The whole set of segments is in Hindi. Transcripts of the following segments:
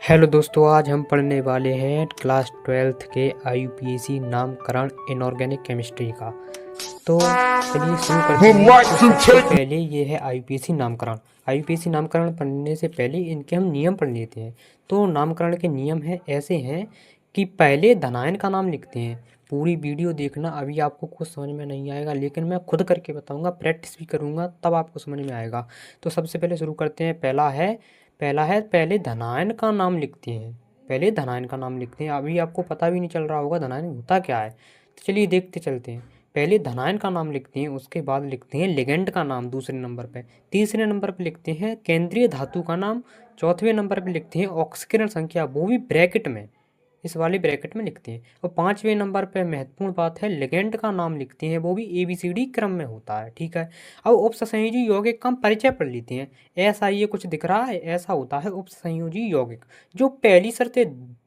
हेलो दोस्तों, आज हम पढ़ने वाले हैं क्लास 12th के आईयूपीएसी नामकरण इनऑर्गेनिक केमिस्ट्री का। तो चलिए शुरू करते हैं। तो सबसे पहले ये है आईयूपीएसी नामकरण। आईयूपीएसी नामकरण पढ़ने से पहले इनके हम नियम पढ़ लेते हैं। तो नामकरण के नियम ऐसे हैं कि पहले धनायन का नाम लिखते हैं। पूरी वीडियो देखना, अभी आपको कुछ समझ में नहीं आएगा, लेकिन मैं खुद करके बताऊंगा, प्रैक्टिस भी करूंगा, तब आपको समझ में आएगा। तो सबसे पहले शुरू करते हैं। पहला है पहले धनायन का नाम लिखते हैं। पहले धनायन का नाम लिखते हैं। अभी आपको पता भी नहीं चल रहा होगा धनायन होता क्या है, तो चलिए देखते चलते हैं। पहले धनायन का नाम लिखते हैं, उसके बाद लिखते हैं लिगेंड का नाम दूसरे नंबर पे, तीसरे नंबर पे लिखते हैं केंद्रीय धातु का नाम, चौथे नंबर पे लिखते हैं ऑक्सीकरण संख्या, वो भी ब्रैकेट में, इस वाले ब्रैकेट में लिखते हैं। और पाँचवें नंबर पे महत्वपूर्ण बात है, लिगेंड का नाम लिखते हैं, वो भी ABCD क्रम में होता है। ठीक है। अब उपसंयोजी यौगिक का परिचय पढ़ लेते हैं। ऐसा ये कुछ दिख रहा है, ऐसा होता है उपसंयोजी यौगिक। जो पहली शर्त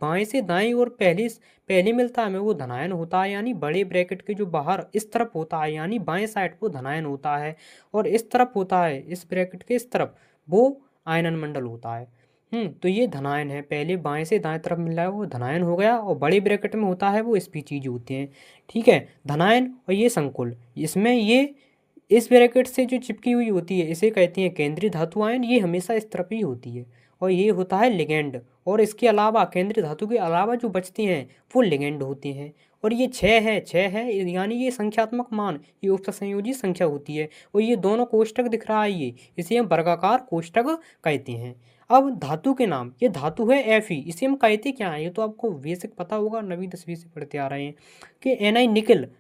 बाएं से दाएं और पहले मिलता है वो धनायन होता है, यानी बड़े ब्रैकेट के जो बाहर इस तरफ होता है, यानी बाएं साइड को धनायन होता है, और इस तरफ होता है, इस ब्रैकेट के इस तरफ, वो आयनन मंडल होता है। तो ये धनायन है। पहले बाएं से दाएं तरफ मिल रहा है वो धनायन हो गया, और बड़े ब्रैकेट में होता है वो स्पीशीज होते हैं। ठीक है। धनायन और ये संकुल, इसमें ये इस ब्रैकेट से जो चिपकी हुई होती है इसे कहते हैं केंद्रीय धातु आयन, ये हमेशा इस तरफ ही होती है, और ये होता है लिगेंड। और इसके अलावा केंद्रीय धातु के अलावा जो बचते हैं वो लिगेंड होते हैं। और ये छः है, यानी ये संख्यात्मक मान, ये उपसंयोजी संख्या होती है। और ये दोनों कोष्टक दिख रहा है, ये इसे हम वर्गाकार कोष्टक कहते हैं। अब धातु के नाम, ये धातु है Fe, इसे हम कहते क्या है, ये तो आपको बेसिक पता होगा, 9वीं 10वीं से पढ़ते आ रहे हैं कि Ni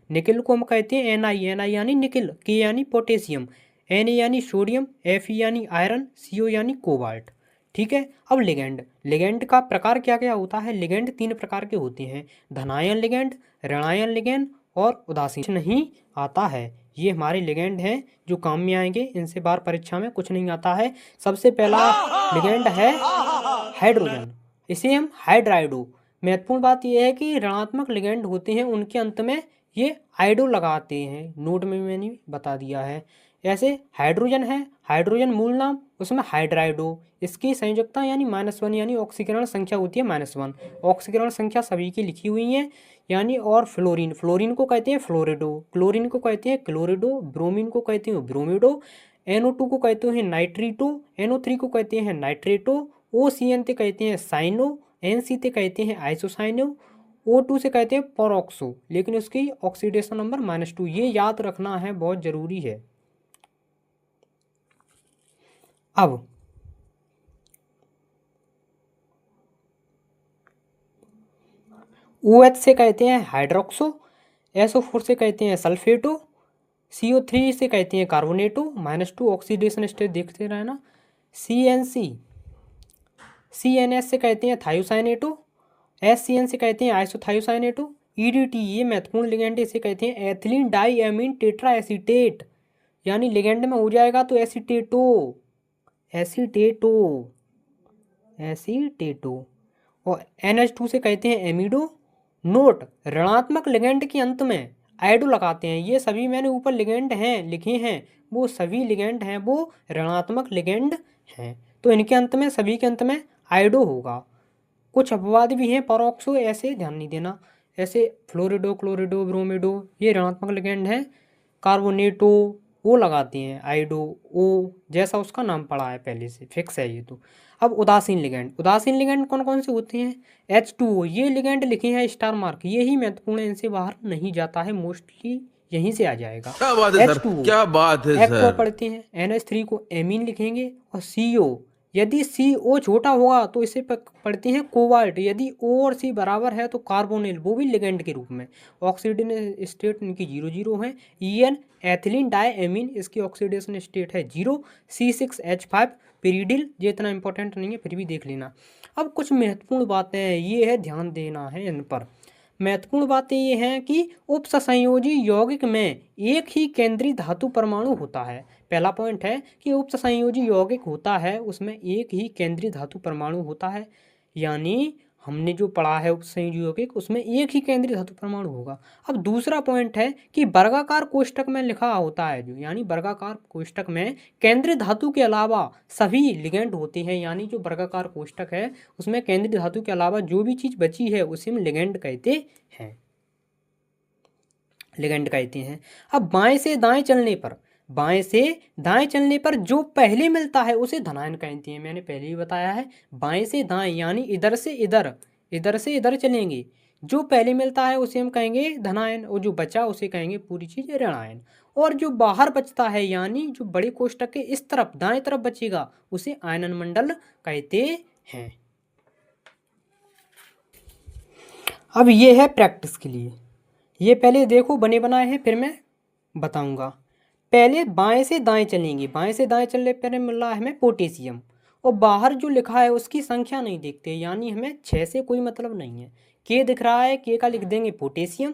निकिल को हम कहते हैं Ni यानी निकिल, K यानी पोटेशियम, Na यानी सोडियम, Fe यानी आयरन, CO यानी कोबाल्ट। ठीक है। अब लिगेंड का प्रकार क्या क्या होता है। लिगेंड 3 प्रकार के होते हैं, धनायन लिगेंड, ऋणायन लिगेंड और उदासीन नहीं आता है। ये हमारे लिगेंड हैं जो काम में आएंगे, इनसे बाहर परीक्षा में कुछ नहीं आता है। सबसे पहला लिगेंड है हाइड्रोजन, इसे हम हाइड्राइडो। महत्वपूर्ण बात यह है कि ऋणात्मक लिगेंड होते हैं उनके अंत में ये आइडो लगाते हैं, नोट में मैंने बता दिया है। ऐसे हाइड्रोजन है, हाइड्रोजन मूल नाम, उसमें हाइड्राइडो, इसकी संयोजकता यानी -1, यानी ऑक्सीकरण संख्या होती है -1। ऑक्सीकरण संख्या सभी की लिखी हुई है, यानी। और फ्लोरीन को कहते हैं फ्लोरिडो, क्लोरीन को कहते हैं क्लोरिडो, ब्रोमीन को कहते हैं ब्रोमिडो, NO2 को कहते हैं नाइट्रीटो, NO3 को कहते हैं नाइट्रेटो, OCN से कहते हैं साइनो, NC से कहते हैं आइसोसाइनो, O2 से कहते हैं परोक्सो, लेकिन उसकी ऑक्सीडेशन नंबर -2, ये याद रखना है, बहुत जरूरी है। अब OH से कहते हैं हाइड्रोक्सो, SO4 से कहते हैं सल्फेटो, CO3 से कहते हैं कार्बोनेटो, -2 ऑक्सीडेशन स्टेट देखते रहना। CNS से कहते हैं थायोसाइनेटो, SCN से कहते हैं आइसोथायोसाइनेटो, EDT ये महत्वपूर्ण लिगेंड, इसे कहते हैं एथिलीन डाईएमीन टेट्रा एसीटेट, यानी लिगेंड में हो जाएगा तो एसीटेटो। और NH2 से कहते हैं एमिडो। नोट, ऋणात्मक लिगेंड के अंत में आइडो लगाते हैं। ये सभी मैंने ऊपर लिगेंड हैं लिखे हैं, वो सभी लिगेंड हैं, वो ऋणात्मक लिगेंड हैं, तो इनके अंत में, सभी के अंत में आइडो होगा। कुछ अपवाद भी हैं, परोक्सो ऐसे ध्यान नहीं देना, ऐसे फ्लोरिडो, क्लोरिडो, ब्रोमिडो ये ऋणात्मक लिगेंड हैं। कार्बोनेटो वो लगाते हैं, आइडो ओ, जैसा उसका नाम पड़ा है पहले से फिक्स है ये तो। अब उदासीन लिगेंड कौन कौन से होते हैं। H2O ये लिगेंड लिखे हैं स्टार मार्क, यही महत्वपूर्ण है, इनसे बाहर नहीं जाता है, मोस्टली यहीं से आ जाएगा। क्या बात है सर, H2O क्या बात है एक्वा सर। पढ़ते हैं, NH3 को एमीन लिखेंगे, और CO, यदि CO छोटा होगा तो इसे पढ़ते हैं कोबाल्ट, यदि O और C बराबर है तो कार्बोनिल, वो भी लिगेंड के रूप में। ऑक्सीडेशन स्टेट इनकी 0 है। EN एथिलीन डाईएमीन, इसकी ऑक्सीडेशन स्टेट है 0। C6H5 पिरीडिल, ये इतना इंपॉर्टेंट नहीं है, फिर भी देख लेना। अब कुछ महत्वपूर्ण बातें ये है, ध्यान देना है इन पर। महत्वपूर्ण बातें ये हैं कि उपसंयोजी यौगिक में एक ही केंद्रीय धातु परमाणु होता है। पहला पॉइंट है कि उपसंयोजी यौगिक होता है उसमें एक ही केंद्रीय धातु परमाणु होता है, यानी हमने जो पढ़ा है उपसंयोजी यौगिक, उसमें एक ही केंद्रीय धातु परमाणु होगा। अब दूसरा पॉइंट है कि वर्गाकार कोष्ठक में लिखा होता है जो, यानी वर्गाकार कोष्ठक में केंद्रीय धातु के अलावा सभी लिगेंड होते हैं, यानी जो वर्गाकार कोष्ठक है उसमें केंद्रीय धातु के अलावा जो भी चीज बची है उसे हम लिगेंड कहते हैं, लिगेंड कहते हैं। अब बाएं से दाएं चलने पर, बाएं से दाएं चलने पर जो पहले मिलता है उसे धनायन कहते हैं। मैंने पहले ही बताया है, बाएं से दाएं यानी इधर से इधर, इधर से इधर चलेंगे, जो पहले मिलता है उसे हम कहेंगे धनायन, और जो बचा उसे कहेंगे पूरी चीज ऋणायन। और जो बाहर बचता है यानी जो बड़े कोष्ठक के इस तरफ दाएं तरफ बचेगा उसे आयनन मंडल कहते हैं। अब ये है प्रैक्टिस के लिए, ये पहले देखो बने बनाए हैं फिर मैं बताऊंगा। पहले बाएं से दाएं चलेंगे, बाएं से दाएं चलने पर मिल रहा है हमें पोटेशियम, और बाहर जो लिखा है उसकी संख्या नहीं देखते, यानी हमें 6 से कोई मतलब नहीं है। के दिख रहा है, के का लिख देंगे पोटेशियम।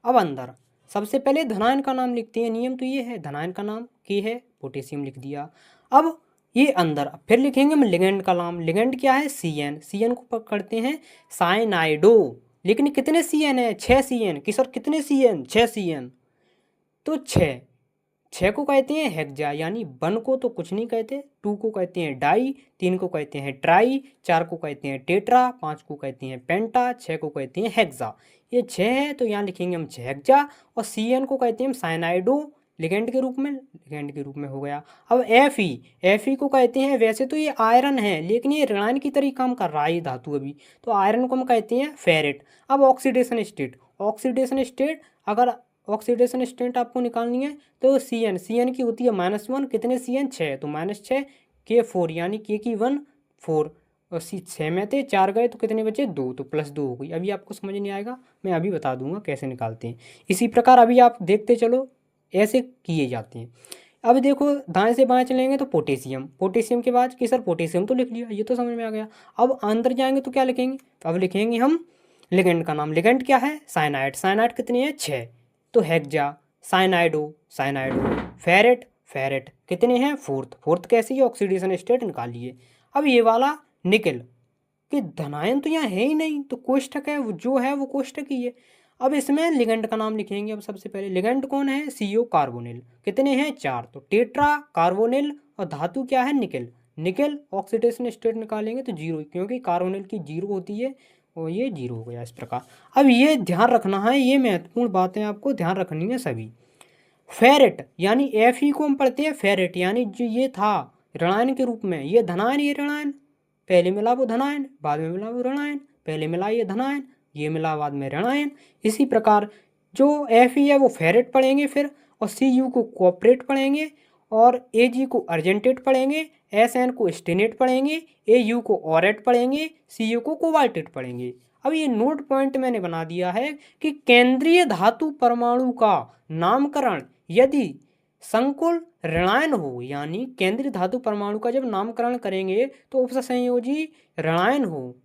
अब अंदर सबसे पहले धनायन का नाम लिखते हैं, नियम तो ये है, धनायन का नाम के है, पोटेशियम लिख दिया। अब ये अंदर फिर लिखेंगे हम लिगेंड का नाम, लिगेंड क्या है CN, CN को पकड़ते हैं साइनाइडो, लेकिन कितने CN है, 6 CN। किसर कितने CN, 6 CN, तो 6 को कहते हैं हेक्सा, यानी 1 को तो कुछ नहीं कहते, 2 को कहते हैं डाई, 3 को कहते हैं ट्राई, 4 को कहते हैं टेट्रा, 5 को कहते हैं पेंटा, 6 को कहते हैं हेक्सा। ये 6 है तो यहाँ लिखेंगे हम 6 हेक्सा, और CN को कहते हैं हम साइनाइडो, लिगेंड के रूप में, लिगेंड के रूप में हो गया। अब Fe को कहते हैं, वैसे तो ये आयरन है लेकिन ये ऋणायन की तरह काम कर रहा है ये धातु अभी, तो आयरन को हम कहते हैं फेरेट। अब ऑक्सीडेशन स्टेट, ऑक्सीडेशन स्टेट, अगर ऑक्सीडेशन स्टेट आपको निकालनी है तो CN की होती है -1, कितने CN 6, तो -6 K4, यानी K की 1 4, और 6 में थे 4 गए तो कितने बचे 2, तो +2 हो गई। अभी आपको समझ नहीं आएगा, मैं अभी बता दूंगा कैसे निकालते हैं। इसी प्रकार अभी आप देखते चलो, ऐसे किए जाते हैं। अब देखो दाएं से बाएं चलेंगे तो पोटेशियम, पोटेशियम के बाद कि सर पोटेशियम तो लिख लिया, ये तो समझ में आ गया। अब अंदर जाएंगे तो क्या लिखेंगे, अब लिखेंगे हम लिगेंड का नाम, लिगेंड क्या है साइनाइड, साइनाइड कितने हैं 6, तो हेक्सा, साइनाइडो, साइनाइडो, फेरेट, फेरेट कितने हैं 4th, 4th कैसे ही ऑक्सीडेशन स्टेट निकालिए। अब ये वाला निकल कि धनायन तो यहाँ है ही नहीं, तो कोष्ठक है वो, जो है वो कोष्ठक ही है। अब इसमें लिगेंड का नाम लिखेंगे। अब सबसे पहले लिगेंड कौन है, CO कार्बोनिल, कितने हैं 4, तो टेट्रा कार्बोनिल, और धातु क्या है निकल, निकल ऑक्सीडेशन स्टेट निकालेंगे तो 0, क्योंकि कार्बोनिल की 0 होती है और ये 0 हो गया इस प्रकार। अब ये ध्यान रखना है, ये महत्वपूर्ण बातें आपको ध्यान रखनी है सभी। फेरेट यानी Fe को हम पढ़ते हैं फेरेट, यानी जो ये था ऋणायन के रूप में, ये धनायन ये ऋणायन, पहले मिला वो धनायन बाद में मिला वो ऋणायन, पहले मिला ये धनायन ये मिला बाद में ऋणायन। इसी प्रकार जो Fe है वो फेरेट पढ़ेंगे फिर, और Cu को कॉपरेट पढ़ेंगे, और Ag को अर्जेंटेट पढ़ेंगे, Sn को स्टेनेट पढ़ेंगे, Au को ऑरेट पढ़ेंगे, Co को कोबाल्टेट पढ़ेंगे। अब ये नोट पॉइंट मैंने बना दिया है कि केंद्रीय धातु परमाणु का नामकरण यदि संकुल ऋणायन हो, यानी केंद्रीय धातु परमाणु का जब नामकरण करेंगे तो उपसंयोजी ऋणायन हो,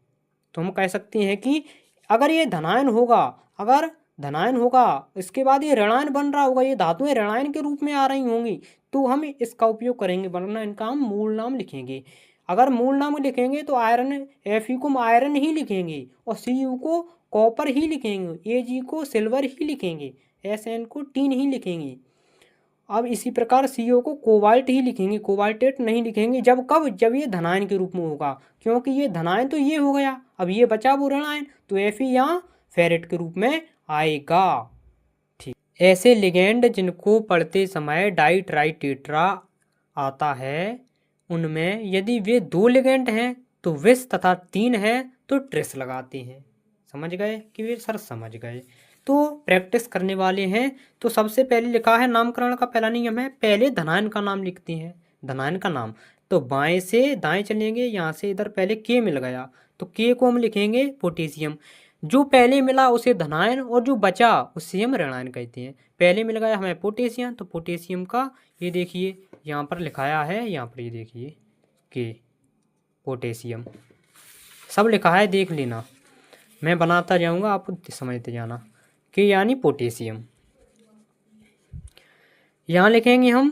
तो हम कह सकते हैं कि अगर ये धनायन होगा, अगर धनायन होगा इसके बाद ये ऋणायन बन रहा होगा, ये धातुएं ऋणायन के रूप में आ रही होंगी, तो हम इसका उपयोग करेंगे, वरना इनका हम मूल नाम लिखेंगे। अगर मूल नाम लिखेंगे तो आयरन Fe को हम आयरन ही लिखेंगे, और Cu को कॉपर ही लिखेंगे, Ag को सिल्वर ही लिखेंगे, Sn को टीन ही लिखेंगे। अब इसी प्रकार CO को कोबाल्ट ही लिखेंगे, कोबाल्टेट नहीं लिखेंगे। जब कब, जब ये धनायन के रूप में होगा, क्योंकि ये धनायन तो ये हो गया, अब ये बचा वो ऋणायन, तो Fe यहाँ फेरेट के रूप में आएगा। ठीक, ऐसे लिगेंड जिनको पढ़ते समय डाई ट्राई टेट्रा आता है, उनमें यदि वे 2 लिगेंड हैं तो विस तथा 3 हैं तो ट्रिस लगाते हैं। समझ गए कि वे सर समझ गए, तो प्रैक्टिस करने वाले हैं। तो सबसे पहले लिखा है नामकरण का पहला नियम है, पहले धनायन का नाम लिखते हैं, धनायन का नाम, तो बाएं से दाएं चलेंगे, यहाँ से इधर पहले के मिल गया तो के को हम लिखेंगे पोटेशियम, जो पहले मिला उसे धनायन, और जो बचा उसे हम ऋणायन कहते हैं। पहले मिल गया हमें पोटेशियम, तो पोटेशियम का ये देखिए यहाँ पर लिखाया है, यहाँ पर ये देखिए के पोटेशियम सब लिखा है, देख लेना, मैं बनाता जाऊँगा आप समझते जाना, कि यानी पोटेशियम। यहाँ लिखेंगे हम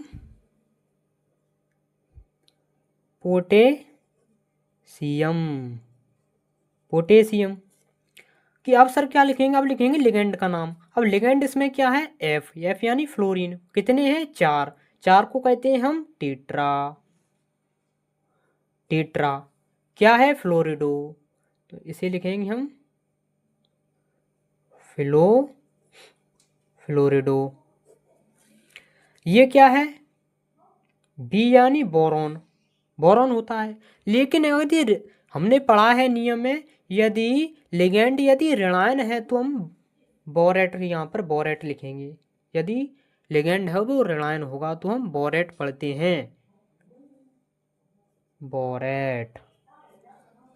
पोटेशियम, पोटेशियम। कि अब सर क्या लिखेंगे, अब लिखेंगे लिगेंड का नाम। अब लिगेंड इसमें क्या है, एफ, एफ यानी फ्लोरीन। कितने हैं, 4, 4 को कहते हैं हम टेट्रा। टेट्रा क्या है, फ्लोरिडो, तो इसे लिखेंगे हम फ्लोरिडो। ये क्या है, बी यानी बोरॉन, बोरॉन होता है। लेकिन यदि हमने पढ़ा है नियम में, यदि लिगेंड यदि ऋणायन है तो हम बोरेट, यहाँ पर बोरेट लिखेंगे। यदि लिगेंड है वो ऋणायन होगा तो हम बोरेट पढ़ते हैं, बोरेट।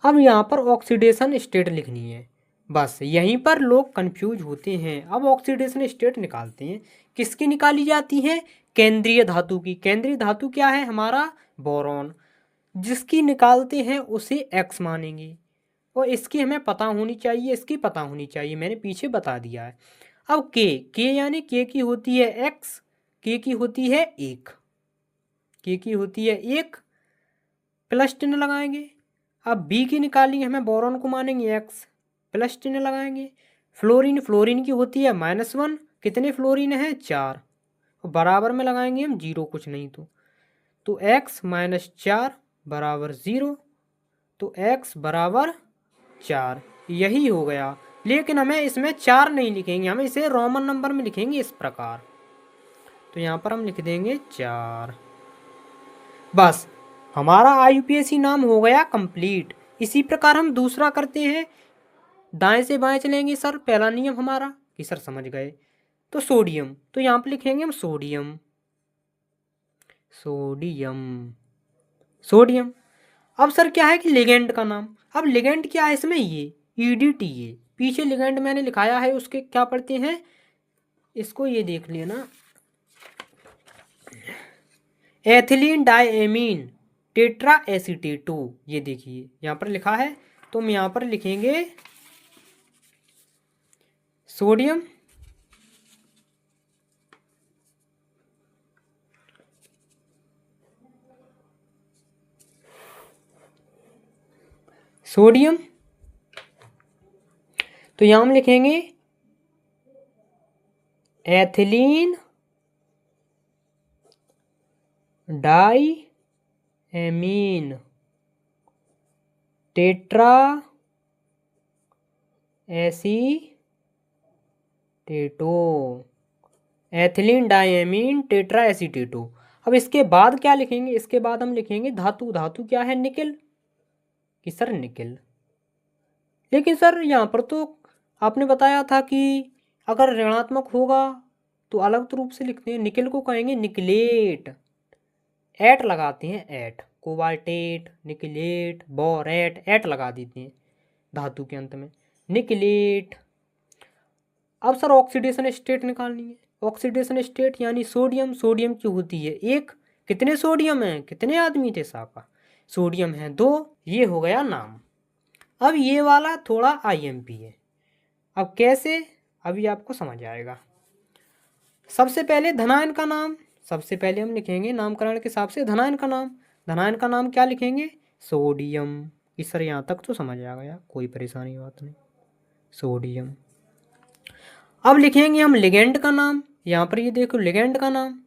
अब यहाँ पर ऑक्सीडेशन स्टेट लिखनी है, बस यहीं पर लोग कंफ्यूज होते हैं। अब ऑक्सीडेशन स्टेट निकालते हैं, किसकी निकाली जाती है, केंद्रीय धातु की। केंद्रीय धातु क्या है हमारा, बोरॉन। जिसकी निकालते हैं उसे एक्स मानेंगे, और इसकी हमें पता होनी चाहिए, इसकी पता होनी चाहिए, मैंने पीछे बता दिया है। अब के यानी के की होती है एक्स, के की होती है 1, के की होती है 1, प्लस चिन्ह लगाएंगे। अब बी की निकालेंगे, हमें बोरॉन को मानेंगे एक्स, प्लस चिन्ह लगाएंगे। फ्लोरीन, फ्लोरीन की होती है -1, कितने फ्लोरीन है, 4, बराबर में लगाएंगे हम 0, कुछ नहीं तो x - 4 बराबर 0, तो x बराबर 4, यही हो गया। लेकिन हमें इसमें 4 नहीं लिखेंगे, हम इसे रोमन नंबर में लिखेंगे इस प्रकार। तो यहाँ पर हम लिख देंगे 4। बस हमारा IUPAC नाम हो गया कंप्लीट। इसी प्रकार हम दूसरा करते हैं, दाएं से बाएं चलेंगे सर। पहला नियम हमारा कि सर समझ गए, तो सोडियम, तो यहाँ पर लिखेंगे हम सोडियम, सोडियम, सोडियम। अब सर क्या है कि लिगेंड का नाम। अब लिगेंड क्या है इसमें, ये EDTA, पीछे लिगेंड मैंने लिखाया है, उसके क्या पढ़ते हैं, इसको ये देख लेना, एथिलीन डाइएमीन टेट्रा एसीटेटो। ये देखिए यहाँ पर लिखा है, तो हम यहाँ पर लिखेंगे सोडियम, सोडियम। तो यहाँ हम लिखेंगे ethylene diamine tetra acetato, ethylene diamine tetra acetato. अब इसके बाद क्या लिखेंगे, इसके बाद हम लिखेंगे धातु। धातु क्या है, निकेल, कि सर निकेल। लेकिन सर यहाँ पर तो आपने बताया था कि अगर ऋणात्मक होगा तो अलग रूप से लिखते हैं, निकेल को कहेंगे निकलेट, एट लगाते हैं, ate, cobaltate, nickelate, borate, ate लगा देते हैं धातु के अंत में, निकलेट। अब सर ऑक्सीडेशन स्टेट निकालनी है। ऑक्सीडेशन स्टेट यानी सोडियम, सोडियम की होती है 1, कितने सोडियम हैं, कितने आदमी थे साका, सोडियम है 2, ये हो गया नाम। अब ये वाला थोड़ा IMP है, अब कैसे, अभी आपको समझ आएगा। सबसे पहले धनायन का नाम, सबसे पहले हम लिखेंगे नामकरण के हिसाब से धनायन का नाम। धनायन का नाम क्या लिखेंगे, सोडियम। इस सर यहाँ तक तो समझ आ गया, कोई परेशानी बात नहीं, सोडियम। अब लिखेंगे हम लिगेंड का नाम, यहाँ पर ये देखो लिगेंड का नाम।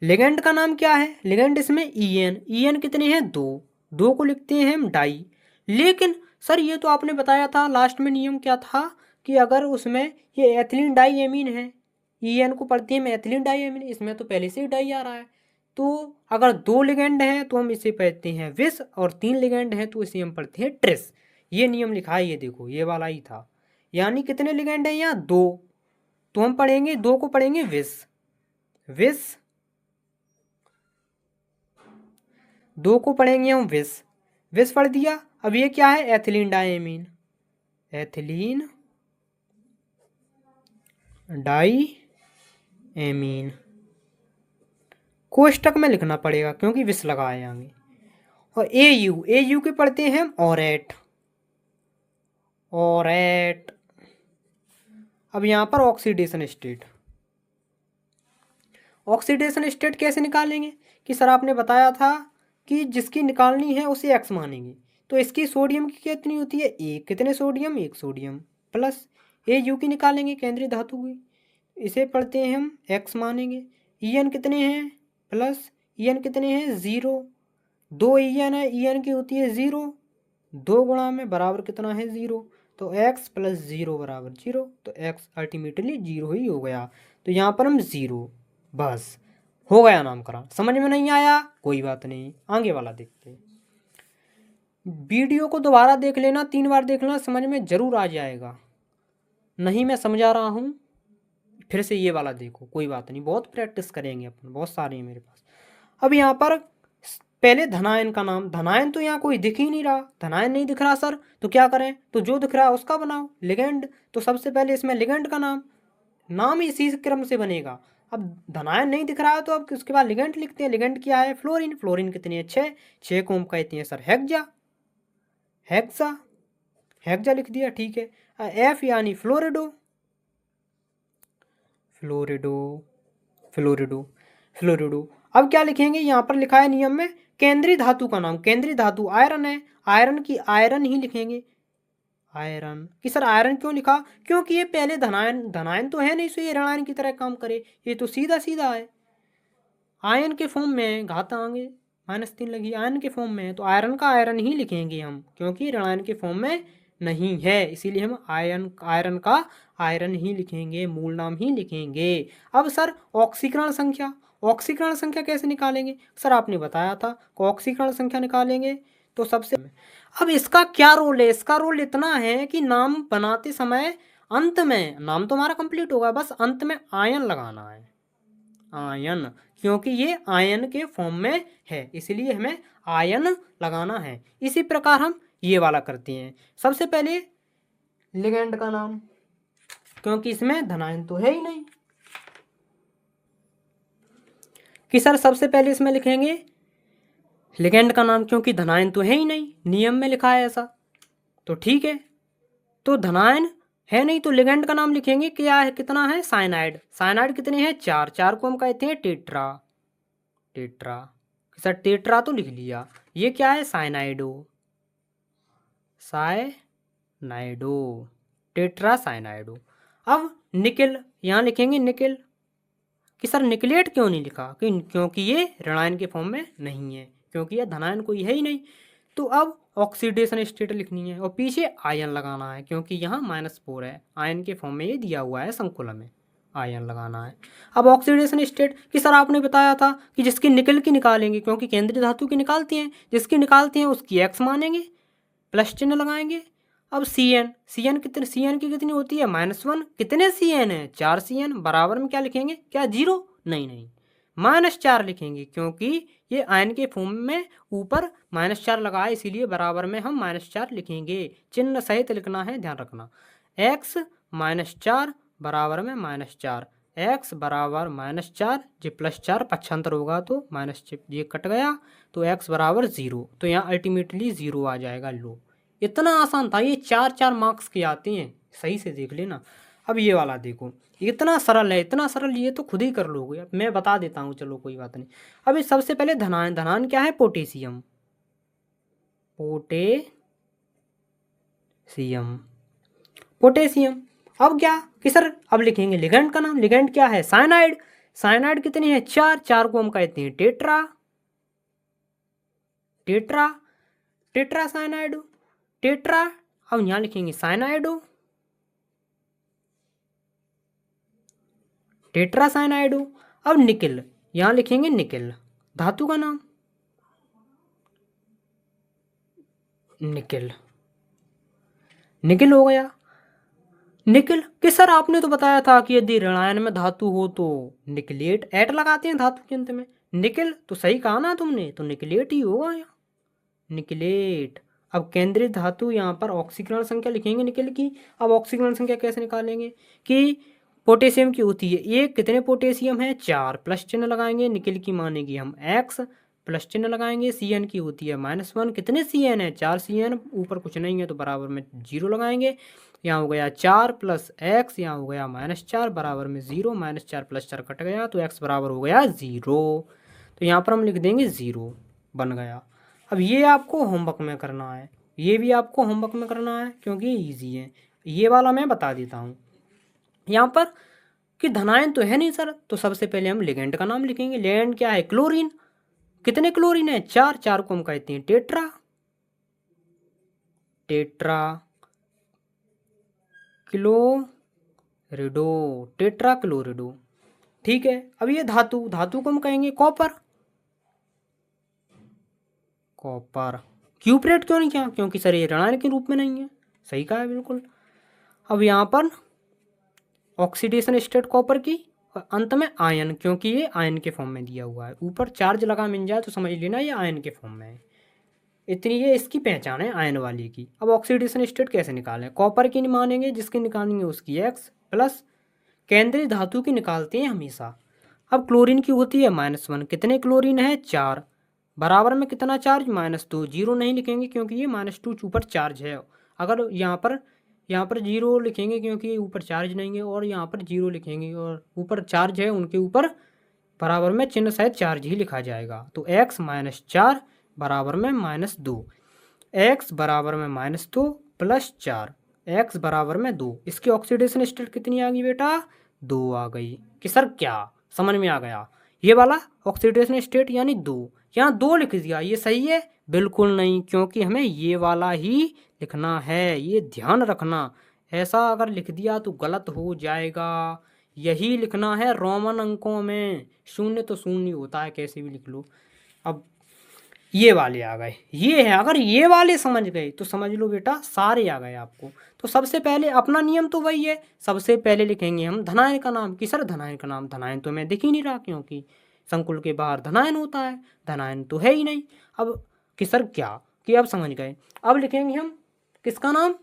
लिगेंड का नाम क्या है, लिगेंड इसमें EN कितने हैं, 2, 2 को लिखते हैं हम डाई। लेकिन सर ये तो आपने बताया था लास्ट में नियम क्या था, कि अगर उसमें ये एथिलीन डाइएमीन है, EN को पढ़ते हैं एथिलीन डाइएमीन, इसमें तो पहले से ही डाई आ रहा है, तो अगर 2 लिगेंड हैं तो हम इसे पढ़ते हैं विस, और 3 लिगेंड हैं तो इसे हम पढ़ते हैं ट्रिस। ये नियम लिखा है, ये देखो ये वाला ही था। यानी कितने लिगेंड हैं यहाँ, 2, तो हम पढ़ेंगे 2 को पढ़ेंगे विस, विस, 2 को पढ़ेंगे हम विस, विस पढ़ दिया। अब ये क्या है, एथिलीन डाइएमीन, एथिलीन डाइएमीन, कोष्टक में लिखना पड़ेगा क्योंकि विस लगाए आगे। और AU के पढ़ते हैं हम ऑरेट, ऑरेट। अब यहाँ पर ऑक्सीडेशन स्टेट, ऑक्सीडेशन स्टेट कैसे निकालेंगे, कि सर आपने बताया था कि जिसकी निकालनी है उसे एक्स मानेंगे, तो इसकी सोडियम की कितनी होती है, एक, कितने सोडियम, एक सोडियम, प्लस Au की निकालेंगे केंद्रीय धातु की, इसे पढ़ते हैं हम x मानेंगे। En कितने हैं, प्लस En कितने हैं, 0, 2 En है, En की होती है 0, 2 गुणा में बराबर कितना है 0, तो x प्लस 0 बराबर 0, तो x अल्टीमेटली 0 ही हो गया। तो यहाँ पर हम 0, बस हो गया नामकरण। समझ में नहीं आया कोई बात नहीं, आगे वाला देखते हैं। वीडियो को दोबारा देख लेना, 3 बार देख लेना, समझ में जरूर आ जाएगा। नहीं मैं समझा रहा हूँ, फिर से ये वाला देखो, कोई बात नहीं, बहुत प्रैक्टिस करेंगे अपन, बहुत सारे हैं मेरे पास। अब यहाँ पर पहले धनायन का नाम, धनायन तो यहाँ कोई दिख ही नहीं रहा, धनायन नहीं दिख रहा सर, तो क्या करें, तो जो दिख रहा है उसका बनाओ लिगेंड। तो सबसे पहले इसमें लिगेंड का नाम इसी क्रम से बनेगा। अब धनायन नहीं दिख रहा है तो अब उसके बाद लिगेंड लिखते हैं। लिगेंड क्या है, फ्लोरीन, फ्लोरीन कितनी है, 6 को हम कहते हैं सर हेक्सा, हेक्सा लिख दिया, ठीक है। एफ यानी फ्लोरिडो, फ्लोरिडो। अब क्या लिखेंगे, यहाँ पर लिखा है नियम में केंद्रीय धातु का नाम, केंद्रीय धातु आयरन है, आयरन की आयरन ही लिखेंगे, आयरन की। सर आयरन क्यों लिखा, क्योंकि ये पहले धनायन तो है नहीं, सो ये ऋणायन की तरह काम करे, ये तो सीधा सीधा है, आयन के फॉर्म में है, घातांक -3 लगी, आयन के फॉर्म में है, तो आयरन का आयरन ही लिखेंगे हम, क्योंकि ऋणायन के फॉर्म में नहीं है, इसीलिए हम आयरन का आयरन ही लिखेंगे, मूल नाम ही लिखेंगे। अब सर ऑक्सीकरण संख्या कैसे निकालेंगे, सर आपने बताया था ऑक्सीकरण संख्या निकालेंगे, तो सबसे अब इसका क्या रोल है, इसका रोल इतना है कि नाम बनाते समय अंत में, नाम तो हमारा कंप्लीट होगा, बस अंत में आयन लगाना है, आयन, क्योंकि ये आयन के फॉर्म में है, इसलिए हमें आयन लगाना है। इसी प्रकार हम ये वाला करते हैं। सबसे पहले लिगेंड का नाम, क्योंकि इसमें धनायन तो है ही नहीं, कि सर सबसे पहले इसमें लिखेंगे लिगेंड का नाम, क्योंकि धनायन तो है ही नहीं, नियम में लिखा है ऐसा, तो ठीक है, तो धनायन है नहीं तो लिगेंड का नाम लिखेंगे, क्या है, कितना है, साइनाइड, साइनाइड कितने हैं, 4 को हम कहते हैं टेट्रा, सर टेट्रा तो लिख लिया, ये क्या है, साइनाइडो, टेट्रा साइनाइडो। अब निकिल, यहाँ लिखेंगे निकिल, कि सर निकलेट क्यों नहीं लिखा, क्योंकि ये ऋणायन के फॉर्म में नहीं है, क्योंकि ये धनायन कोई है ही नहीं। तो अब ऑक्सीडेशन स्टेट लिखनी है और पीछे आयन लगाना है, क्योंकि यहाँ -4 है, आयन के फॉर्म में ये दिया हुआ है संकुलन में, आयन लगाना है। अब ऑक्सीडेशन स्टेट की सर आपने बताया था कि जिसकी निकल की निकालेंगे, क्योंकि केंद्रीय धातु की निकालते हैं, जिसकी निकालते हैं उसकी x मानेंगे, प्लस चिन्ह लगाएंगे। अब Cn की कितनी होती है, -1, कितने Cn है, 4 Cn, बराबर में क्या लिखेंगे, क्या 0, नहीं, -4 लिखेंगे, क्योंकि ये आयन के फॉर्म में ऊपर -4 लगा है, इसीलिए बराबर में हम -4 लिखेंगे, चिन्ह सहित लिखना है, ध्यान रखना। x -4 बराबर में -4, x बराबर -4, ये +4 पक्षांतर होगा तो माइनस, ये कट गया, तो x बराबर 0, तो यहाँ अल्टीमेटली 0 आ जाएगा। लो, इतना आसान था, ये 4 मार्क्स के आते हैं, सही से देख लेना। अब ये वाला देखो, इतना सरल है, इतना सरल, ये तो खुद ही कर लोगे, अब मैं बता देता हूँ, चलो कोई बात नहीं। अब सबसे पहले धनायन क्या है, पोटेशियम, अब क्या कि सर अब लिखेंगे लिगेंड का नाम, लिगेंड क्या है, साइनाइड कितनी है, 4 को हम कहते हैं टेट्रा साइनाइडो, अब यहाँ लिखेंगे साइनाइडो, टेट्रा साइनाइडो। अब निकिल, यहाँ लिखेंगे निकिल, धातु का नाम निकिल हो गया। निकिल कि सर आपने तो बताया था कि यदि ऋणायन में धातु हो तो निकलेट, एट लगाते हैं धातु के अंत में, निकिल तो सही कहा ना तुमने, तो निकलेट ही होगा यहाँ, निकलेट। अब केंद्रीय धातु, यहाँ पर ऑक्सीकरण संख्या लिखेंगे निकिल की। अब ऑक्सीकरण संख्या कैसे निकालेंगे, कि पोटेशियम की होती है 1, कितने पोटेशियम है, 4, प्लस चिन्ह लगाएंगे, निकिल की मानेंगे हम x, प्लस चिन्ह लगाएंगे, Cn की होती है -1, कितने Cn है, 4 Cn, ऊपर कुछ नहीं है तो बराबर में 0 लगाएंगे, यहाँ हो गया 4 + x, यहाँ हो गया -4, बराबर में 0, -4 + 4 कट गया, तो x बराबर हो गया 0, तो यहाँ पर हम लिख देंगे 0 बन गया। अब ये आपको होमवर्क में करना है, ये भी आपको होमवर्क में करना है क्योंकि ईजी है। ये वाला मैं बता देता हूँ यहाँ पर कि धनायन तो है नहीं सर, तो सबसे पहले हम लिगेंड का नाम लिखेंगे। लिगेंड क्या है? क्लोरीन। कितने क्लोरीन है? 4। 4 को हम कहते हैं टेट्रा, टेट्रा क्लोरिडो, टेट्रा क्लोरिडो। ठीक है। अब ये धातु, धातु को हम कहेंगे कॉपर, कॉपर। क्यूपरेट क्यों नहीं किया? क्योंकि सर ये ऋणायन के रूप में नहीं है। सही कहा है बिल्कुल। अब यहाँ पर ऑक्सीडेशन स्टेट कॉपर की, और अंत में आयन, क्योंकि ये आयन के फॉर्म में दिया हुआ है। ऊपर चार्ज लगा मिल जाए तो समझ लेना ये आयन के फॉर्म में है। इतनी ये इसकी पहचान है आयन वाली की। अब ऑक्सीडेशन स्टेट कैसे निकालें? कॉपर की नहीं मानेंगे, जिसकी निकालेंगे उसकी X प्लस, केंद्रीय धातु की निकालते हैं हमेशा। अब क्लोरीन की होती है -1। कितने क्लोरीन है? 4। बराबर में कितना चार्ज? -2। जीरो नहीं लिखेंगे क्योंकि ये -2 ऊपर चार्ज है। अगर यहाँ पर जीरो लिखेंगे क्योंकि ऊपर चार्ज नहीं है, और यहाँ पर जीरो लिखेंगे और ऊपर चार्ज है, उनके ऊपर बराबर में चिन्ह शायद चार्ज ही लिखा जाएगा। तो x -4 बराबर में -2, x बराबर में -2 प्लस 4, x बराबर में 2। इसकी ऑक्सीडेशन स्टेट कितनी आ गई बेटा? 2 आ गई। कि सर क्या समझ में आ गया? ये वाला ऑक्सीडेशन स्टेट यानी 2। यहाँ 2 लिख दिया, ये सही है? बिल्कुल नहीं, क्योंकि हमें ये वाला ही लिखना है, ये ध्यान रखना। ऐसा अगर लिख दिया तो गलत हो जाएगा। यही लिखना है रोमन अंकों में। शून्य तो शून्य होता है, कैसे भी लिख लो। अब ये वाले आ गए, ये है। अगर ये वाले समझ गए तो समझ लो बेटा सारे आ गए आपको। तो सबसे पहले अपना नियम तो वही है, सबसे पहले लिखेंगे हम धनायन का नाम। कि सर धनायन का नाम, धनायन तो मैं दिख ही नहीं रहा क्योंकि संकुल के बाहर धनायन होता है, धनायन तो है ही नहीं। अब कि सर क्या, कि अब समझ गए। अब लिखेंगे हम किसका नाम?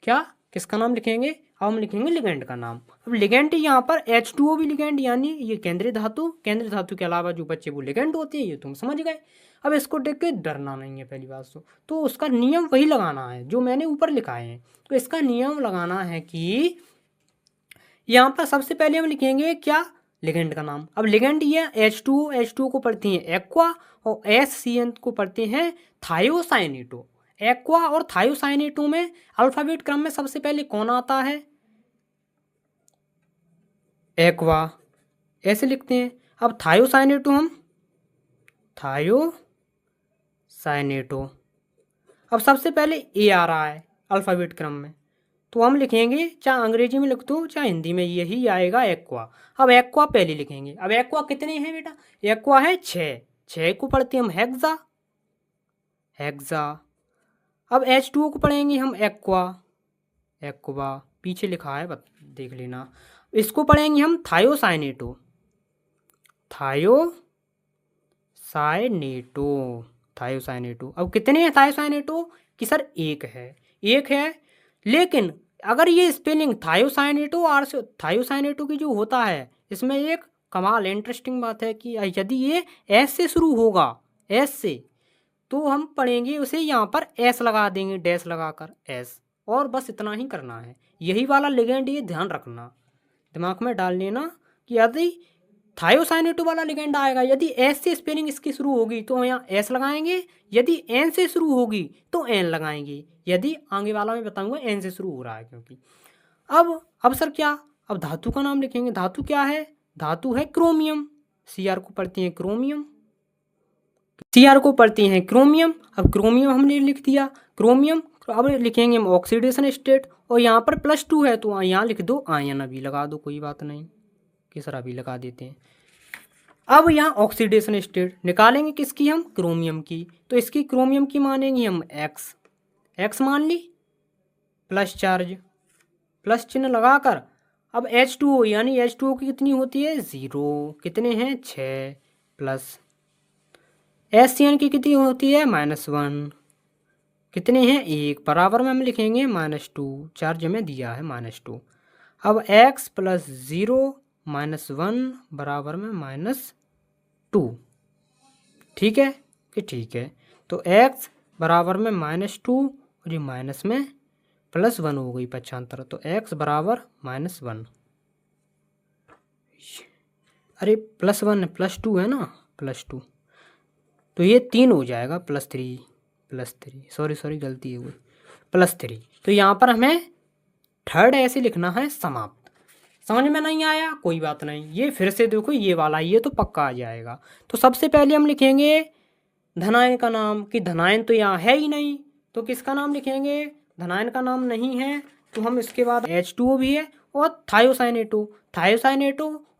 क्या किसका नाम लिखेंगे? अब हम लिखेंगे लिगेंड का नाम। अब लिगेंड यहाँ पर H2O भी लिगेंड, यानी ये केंद्रीय धातु, केंद्रीय धातु के अलावा जो बच्चे वो लिगेंड होती है, ये तुम समझ गए। अब इसको देख के डरना नहीं है पहली बात तो उसका नियम वही लगाना है जो मैंने ऊपर लिखाए हैं। तो इसका नियम लगाना है कि यहाँ पर सबसे पहले हम लिखेंगे क्या? लिगेंड का नाम। अब लिगेंड ये H2O को पढ़ते हैं एक्वा, और HCN को पढ़ते हैं थायोसाइनेटो। एक्वा और थायोसाइनेटो में अल्फाबेट क्रम में सबसे पहले कौन आता है? एक्वा, ऐसे लिखते हैं। अब थायोसाइनेटो हम थायोसाइनेटो, अब सबसे पहले ए आ रहा है अल्फाबेट क्रम में, तो हम लिखेंगे, चाहे अंग्रेजी में लिख दो चाहे हिंदी में, यही आएगा एक्वा। अब एक्वा पहले लिखेंगे। अब एक्वा कितने हैं बेटा? एक्वा है 6। 6 को पढ़ते हम हेक्सा, हेक्सा। अब H2O को पढ़ेंगे हम एक्वा, एक्वा। पीछे लिखा है देख लेना। इसको पढ़ेंगे हम थायोसाइनेटो, थायोसाइनेटो, थायोसाइनेटो। अब कितने हैं थायोसाइनेटो? कि सर एक है, एक है। लेकिन अगर ये स्पेलिंग थायोसाइनेटो और थायोसाइनेटो की जो होता है, इसमें एक कमाल इंटरेस्टिंग बात है कि यदि ये एस से शुरू होगा, एस से, तो हम पढ़ेंगे उसे यहाँ पर एस लगा देंगे, डैश लगाकर एस। और बस इतना ही करना है। यही वाला लिगेंड, ये ध्यान रखना, दिमाग में डाल लेना कि यदि थायोसाइनेटो वाला लिगेंड आएगा, यदि एस से स्पेलिंग इसकी शुरू होगी तो यहाँ एस लगाएंगे, यदि एन से शुरू होगी तो एन लगाएंगे, यदि आगे वाला मैं बताऊंगा एन से शुरू हो रहा है क्योंकि। अब सर क्या? अब धातु का नाम लिखेंगे। धातु क्या है? धातु है क्रोमियम। Cr को पढ़ते हैं क्रोमियम, Cr को पढ़ते हैं क्रोमियम। अब क्रोमियम हमने लिख दिया, क्रोमियम। अब लिखेंगे हम ऑक्सीडेशन स्टेट, और यहाँ पर +2 है तो यहाँ लिख दो आयन, अभी लगा दो, कोई बात नहीं कि सर अभी लगा देते हैं। अब यहाँ ऑक्सीडेशन स्टेट निकालेंगे किसकी? हम क्रोमियम की। तो इसकी क्रोमियम की मानेंगे हम X, X मान ली, प्लस चार्ज, प्लस चिन्ह लगाकर। अब H2O, यानी H2O की कितनी होती है? 0। कितने हैं? 6 प्लस। HCN की कितनी होती है? -1। कितने हैं? 1। बराबर में हम लिखेंगे -2, चार्ज हमें दिया है -2। अब x + 0 - 1 बराबर में -2। ठीक है कि ठीक है। तो x बराबर में -2 और ये माइनस में +1 हो गई पक्षांतर, तो x बराबर -1। अरे +1 +2 है ना, +2। तो ये 3 हो जाएगा +3 सॉरी गलती हो गई +3। तो यहाँ पर हमें थर्ड ऐसे लिखना है समाप्त। समझ में नहीं आया कोई बात नहीं, ये फिर से देखो ये वाला ये तो पक्का आ जाएगा। तो सबसे पहले हम लिखेंगे धनायन का नाम, कि धनायन तो यहाँ है ही नहीं, तो किसका नाम लिखेंगे, धनायन का नाम नहीं है तो हम इसके बाद H2O भी है और थायोसाइनेटो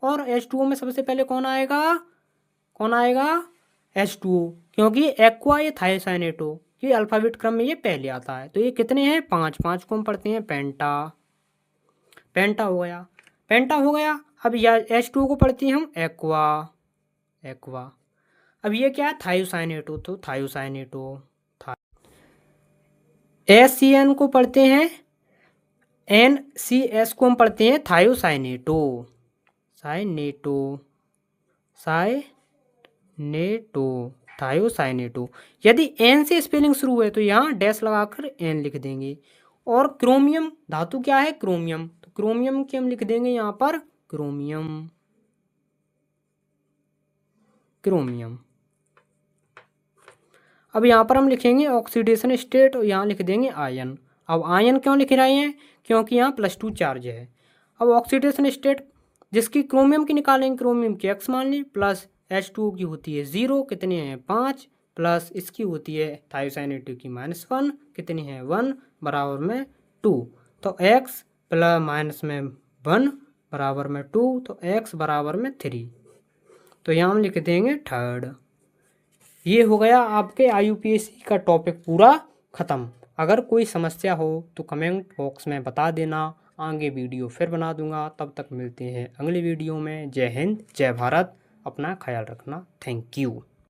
और H2O में सबसे पहले कौन आएगा H2O, क्योंकि एक्वा ये थायोसाइनेटो ये अल्फ़ाबेट क्रम में ये पहले आता है। तो ये कितने हैं 5 को हम पढ़ते हैं पेंटा हो गया। अब यह H2O को पढ़ते हैं हम एक्वा। अब ये क्या है थायोसाइनेटो, तो थायोसाइनेटो। SCN को पढ़ते हैं NCS को हम पढ़ते हैं थायोसाइनेटो। थायोसाइनेटो। यदि N से स्पेलिंग शुरू है तो यहाँ डैश लगाकर N लिख देंगे। और क्रोमियम धातु क्या है क्रोमियम, तो क्रोमियम के हम लिख देंगे यहाँ पर क्रोमियम। अब यहाँ पर हम लिखेंगे ऑक्सीडेशन स्टेट और यहाँ लिख देंगे आयन। अब आयन क्यों लिख रहे हैं, क्योंकि यहाँ +2 चार्ज है। अब ऑक्सीडेशन स्टेट जिसकी क्रोमियम की निकालेंगे, क्रोमियम की X मान ली, प्लस H2O की होती है 0, कितने हैं 5, प्लस इसकी होती है थायोसाइनेटो की -1, कितनी है 1 बराबर में 2। तो X प्लस माइनस में 1 बराबर में 2, तो X बराबर में 3। तो यहाँ हम लिख देंगे थर्ड। ये हो गया आपके IUPAC का टॉपिक पूरा ख़त्म। अगर कोई समस्या हो तो कमेंट बॉक्स में बता देना, आगे वीडियो फिर बना दूंगा। तब तक मिलते हैं अगले वीडियो में। जय हिंद जय भारत, अपना ख्याल रखना, थैंक यू।